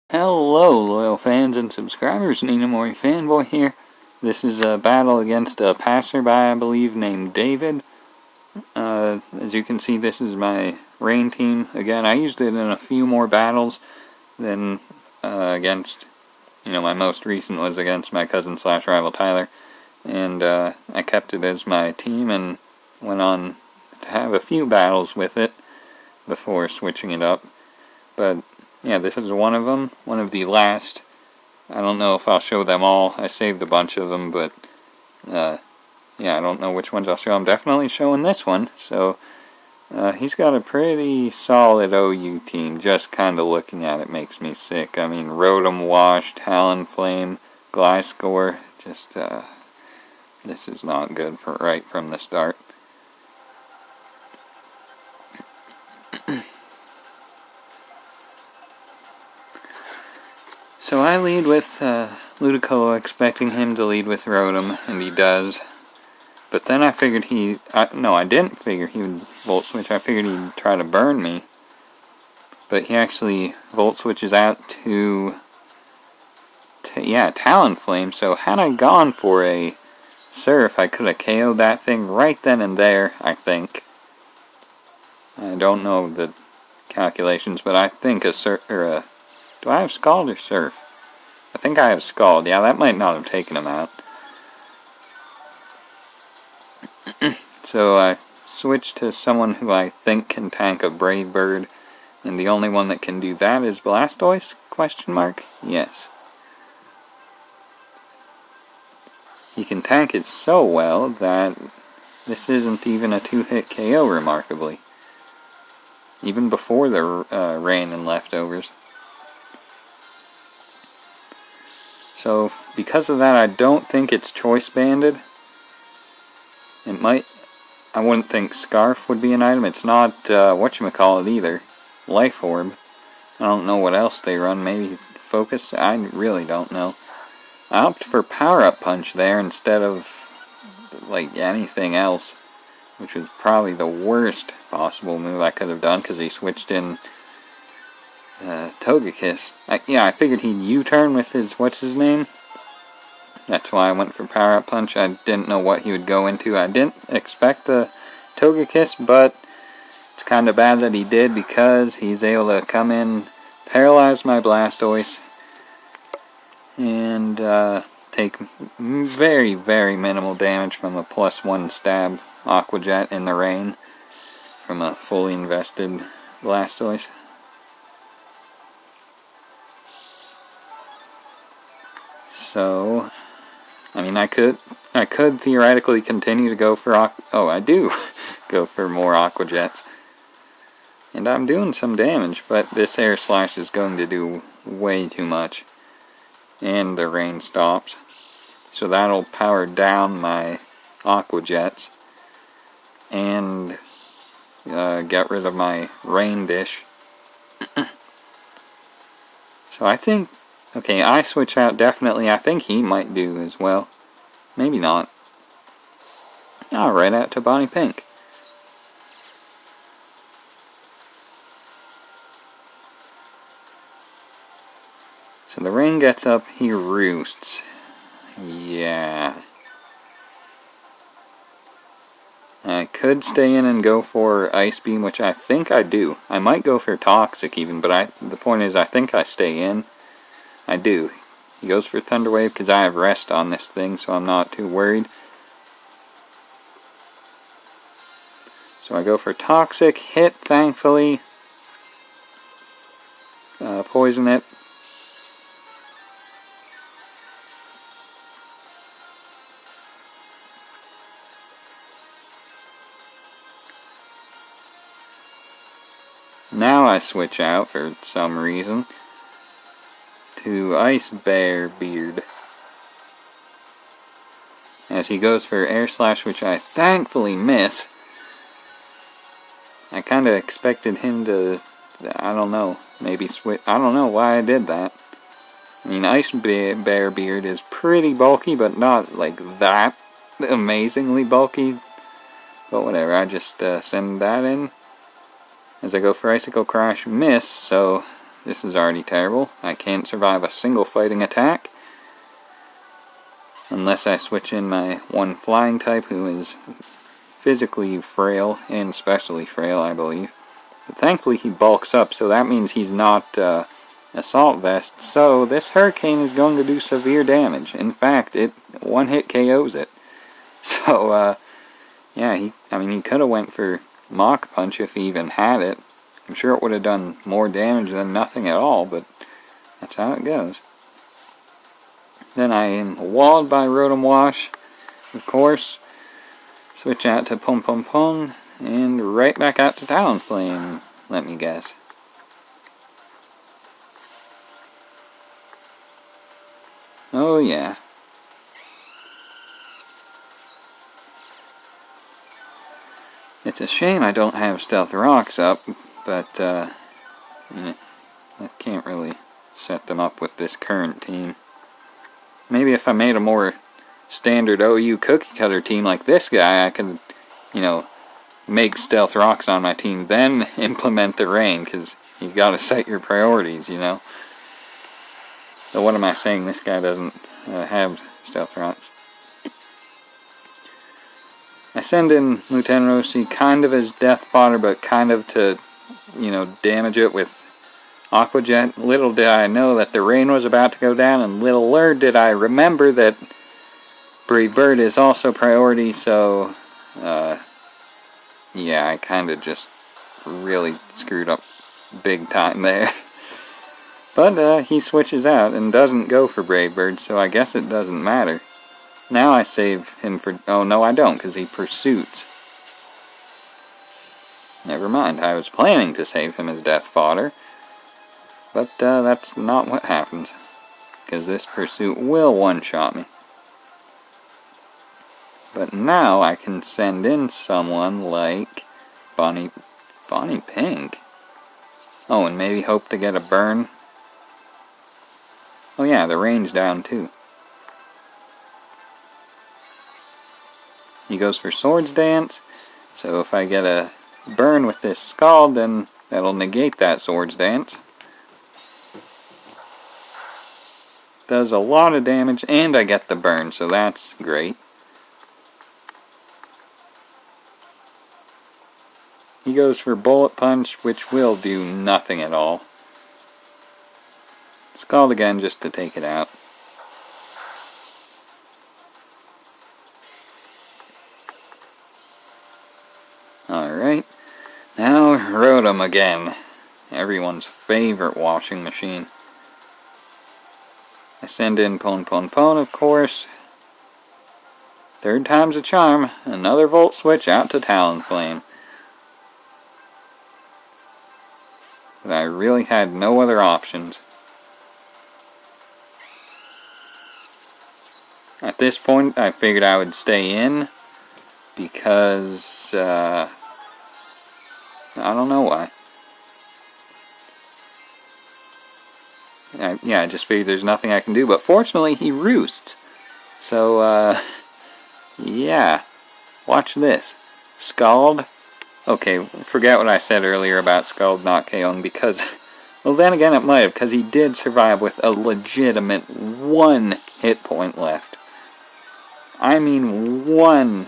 Hello, loyal fans and subscribers. Ninamori Fanboy here. This is a battle against a passerby, I believe, named David. As you can see, this is my rain team. Again, I used it in a few more battles than against, my most recent was against my cousin slash rival Tyler. And I kept it as my team and went on to have a few battles with it before switching it up. But yeah, this is one of them, one of the last. I don't know if I'll show them all. I saved a bunch of them, but yeah, I don't know which ones I'll show. I'm definitely showing this one. So he's got a pretty solid OU team. Just kind of looking at it makes me sick. I mean, Rotom, Wash, Talonflame, Gliscor. Just this is not good for right from the start. So I lead with Ludicolo, expecting him to lead with Rotom, and he does. But then I figured I didn't figure he would Volt Switch. I figured he'd try to burn me. But he actually Volt Switches out to Talonflame. So had I gone for a Surf, I could have KO'd that thing right then and there, I think. I don't know the calculations, but I think a Surf, do I have Scald or Surf? I think I have Scald. Yeah, that might not have taken him out. So I switched to someone who I think can tank a Brave Bird. And the only one that can do that is Blastoise? Question mark? Yes. He can tank it so well that this isn't even a 2-hit KO, remarkably. Even before the rain and leftovers. So, because of that, I don't think it's choice banded. It might. I wouldn't think Scarf would be an item. It's not whatchamacallit either. Life Orb. I don't know what else they run. Maybe Focus. I really don't know. I opted for Power Up Punch there instead of like anything else, which was probably the worst possible move I could have done because he switched in Togekiss. I figured he'd U-turn with his what's-his-name. That's why I went for Power Up Punch. I didn't know what he would go into. I didn't expect the Togekiss, but it's kind of bad that he did because he's able to come in, paralyze my Blastoise, and take very, very minimal damage from a +1 stab Aqua Jet in the rain from a fully invested Blastoise. So, I mean, I could theoretically continue to go for I do go for more Aqua Jets. And I'm doing some damage, but this Air Slash is going to do way too much. And the rain stops. So that'll power down my Aqua Jets. And get rid of my Rain Dish. So I think, okay, I switch out definitely. I think he might do as well. Maybe not. Oh, right out to Bonnie Pink. So the rain gets up, he roosts. Yeah. I could stay in and go for Ice Beam, which I think I do. I might go for Toxic even, but the point is I think I stay in. I do. He goes for Thunder Wave because I have Rest on this thing, so I'm not too worried. So I go for Toxic, hit thankfully. Poison it. Now I switch out for some reason to Ice Bear Beard. As he goes for Air Slash, which I thankfully miss. I kind of expected him to, I don't know, maybe switch. I don't know why I did that. I mean, Ice Bear Beard is pretty bulky, but not like that amazingly bulky. But whatever, I just send that in. As I go for Icicle Crash, miss, so This is already terrible. I can't survive a single fighting attack. Unless I switch in my one flying type who is physically frail and specially frail, I believe. But thankfully he bulks up, so that means he's not assault vest. So this hurricane is going to do severe damage. In fact, it one hit KOs it. So yeah, he could have went for Mach Punch if he even had it. I'm sure it would have done more damage than nothing at all, but that's how it goes. Then I am walled by Rotom Wash, of course. Switch out to Pum Pum Pum, and right back out to Talonflame, let me guess. Oh yeah. It's a shame I don't have Stealth Rocks up, but I can't really set them up with this current team. Maybe if I made a more standard OU cookie cutter team like this guy, I could, make Stealth Rocks on my team, then implement the rain, because you gotta set your priorities, So what am I saying? This guy doesn't have Stealth Rocks. I send in Lieutenant Rossi kind of as death fodder, but kind of to, damage it with Aqua Jet. Little did I know that the rain was about to go down, and little did I remember that Brave Bird is also priority, so, yeah, I kind of just really screwed up big time there. But he switches out and doesn't go for Brave Bird, so I guess it doesn't matter. Now I save him for... Oh, no, I don't, because he pursuits. Never mind, I was planning to save him as death fodder. But that's not what happens, because this pursuit will one-shot me. But now I can send in someone like Bonnie Pink. Oh, and maybe hope to get a burn. Oh yeah, the range down too. He goes for Swords Dance, so if I get a burn with this Scald, then that'll negate that Swords Dance. Does a lot of damage, and I get the burn, so that's great. He goes for Bullet Punch, which will do nothing at all. Scald again just to take it out. Alright, now Rotom again. Everyone's favorite washing machine. I send in Pon Pon Pon, of course. Third time's a charm. Another Volt Switch out to Talonflame. But I really had no other options. At this point, I figured I would stay in because, I don't know why. I just figured there's nothing I can do, but fortunately he roosts. So, yeah. Watch this. Scald. Okay, forget what I said earlier about Scald not KOing, because, well then again it might have, because he did survive with a legitimate 1 hit point left. I mean 1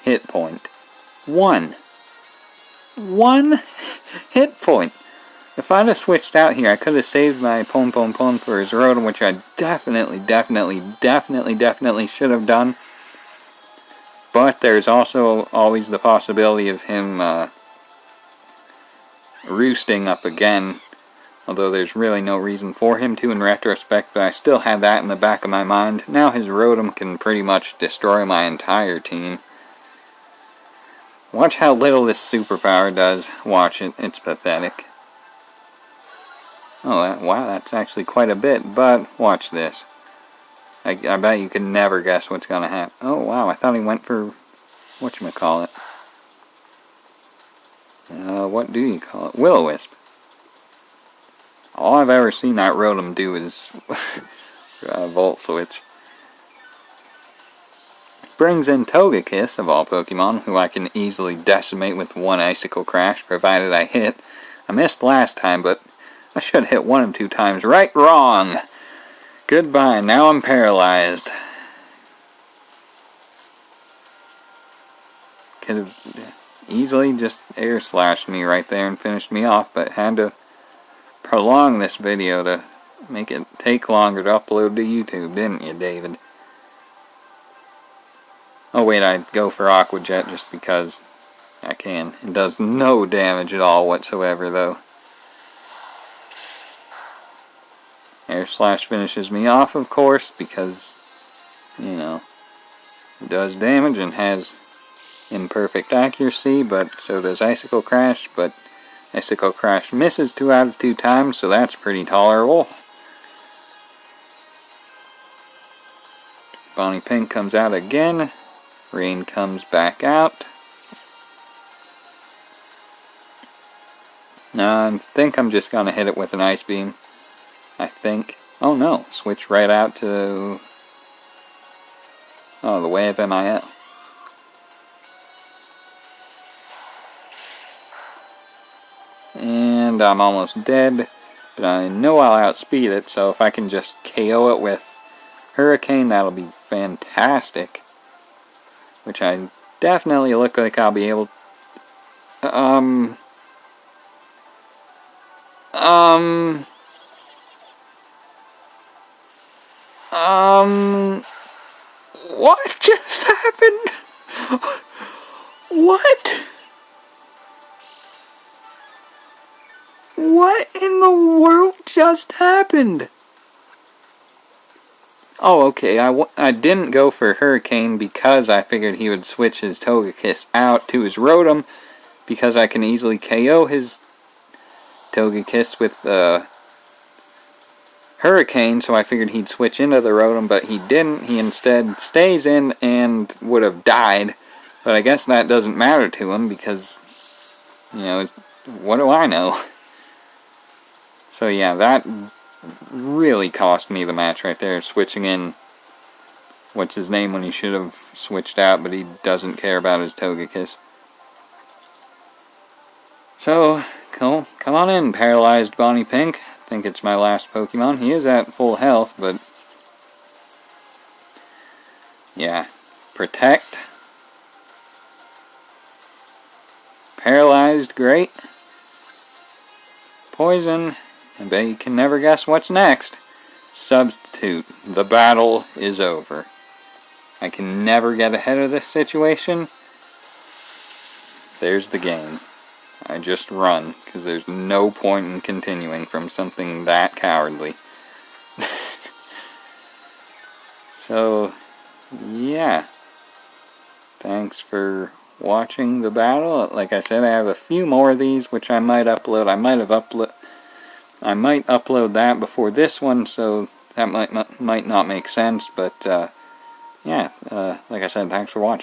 hit point. 1 hit point. If I'd have switched out here, I could have saved my Pon Pon Pon for his Rotom, which I definitely should have done. But there's also always the possibility of him roosting up again. Although there's really no reason for him to in retrospect, but I still had that in the back of my mind. Now his Rotom can pretty much destroy my entire team. Watch how little this superpower does. Watch it, it's pathetic. Oh, wow, that's actually quite a bit, but watch this. I bet you can never guess what's gonna happen. Oh, wow, I thought he went for, whatchamacallit. What do you call it? Will-O-Wisp. All I've ever seen that Rotom do is Volt Switch. Brings in Togekiss, of all Pokemon, who I can easily decimate with 1 Icicle Crash, provided I hit. I missed last time, but I should have hit 1 of 2 times. Right, wrong. Goodbye, now I'm paralyzed. Could have easily just air slashed me right there and finished me off, but had to prolong this video to make it take longer to upload to YouTube, didn't you, David? Oh wait, I'd go for Aqua Jet just because I can. It does no damage at all whatsoever, though. Air Slash finishes me off, of course, because, you know, it does damage and has imperfect accuracy, but so does Icicle Crash, but Icicle Crash misses 2 out of 2 times, so that's pretty tolerable. Bonnie Pink comes out again. Rain comes back out. Now I think I'm just going to hit it with an Ice Beam. I think. Oh no, switch right out to... oh, the Way of MIL. And I'm almost dead, but I know I'll outspeed it, so if I can just KO it with Hurricane, that'll be fantastic. Which I definitely look like I'll be able... What just happened? What? What in the world just happened? Oh, okay, I didn't go for Hurricane because I figured he would switch his Togekiss out to his Rotom, because I can easily KO his Togekiss with Hurricane, so I figured he'd switch into the Rotom, but he didn't. He instead stays in and would have died, but I guess that doesn't matter to him because, you know, what do I know? So yeah, that really cost me the match right there, switching in what's his name when he should have switched out, but he doesn't care about his Togekiss. So, come on in, paralyzed Bonnie Pink. I think it's my last Pokemon. He is at full health, but yeah. Protect. Paralyzed, great. Poison. I bet you can never guess what's next. Substitute. The battle is over. I can never get ahead of this situation. There's the game. I just run, because there's no point in continuing from something that cowardly. So, yeah. Thanks for watching the battle. Like I said, I have a few more of these, which I might upload. I might upload that before this one, so that might not make sense, but, yeah, like I said, thanks for watching.